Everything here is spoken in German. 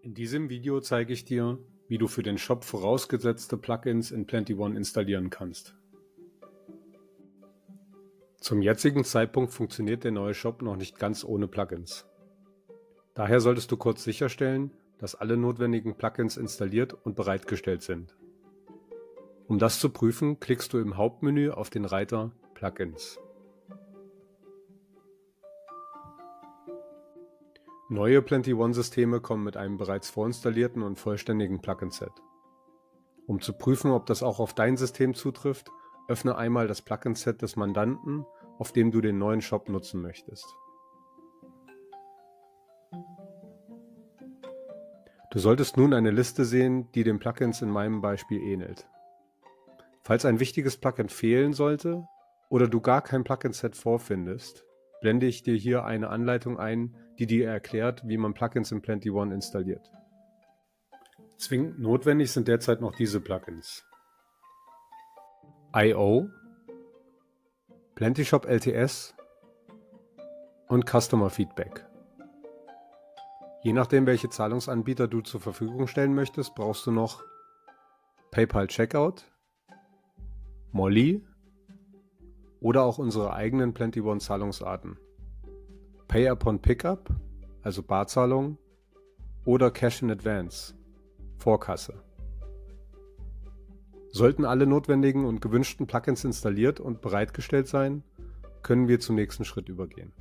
In diesem Video zeige ich dir, wie du für den Shop vorausgesetzte Plugins in Plenty One installieren kannst. Zum jetzigen Zeitpunkt funktioniert der neue Shop noch nicht ganz ohne Plugins. Daher solltest du kurz sicherstellen, dass alle notwendigen Plugins installiert und bereitgestellt sind. Um das zu prüfen, klickst du im Hauptmenü auf den Reiter Plugins. Neue Plenty One Systeme kommen mit einem bereits vorinstallierten und vollständigen Plugin-Set. Um zu prüfen, ob das auch auf dein System zutrifft, öffne einmal das Plugin-Set des Mandanten, auf dem du den neuen Shop nutzen möchtest. Du solltest nun eine Liste sehen, die den Plugins in meinem Beispiel ähnelt. Falls ein wichtiges Plugin fehlen sollte oder du gar kein Plugin-Set vorfindest, blende ich dir hier eine Anleitung ein, die dir erklärt, wie man Plugins in Plenty One installiert. Zwingend notwendig sind derzeit noch diese Plugins: I/O, Plenty Shop LTS und Customer Feedback. Je nachdem, welche Zahlungsanbieter du zur Verfügung stellen möchtest, brauchst du noch PayPal Checkout, Molly oder auch unsere eigenen Plenty One Zahlungsarten: Pay upon Pickup, also Barzahlung, oder Cash in Advance, Vorkasse. Sollten alle notwendigen und gewünschten Plugins installiert und bereitgestellt sein, können wir zum nächsten Schritt übergehen.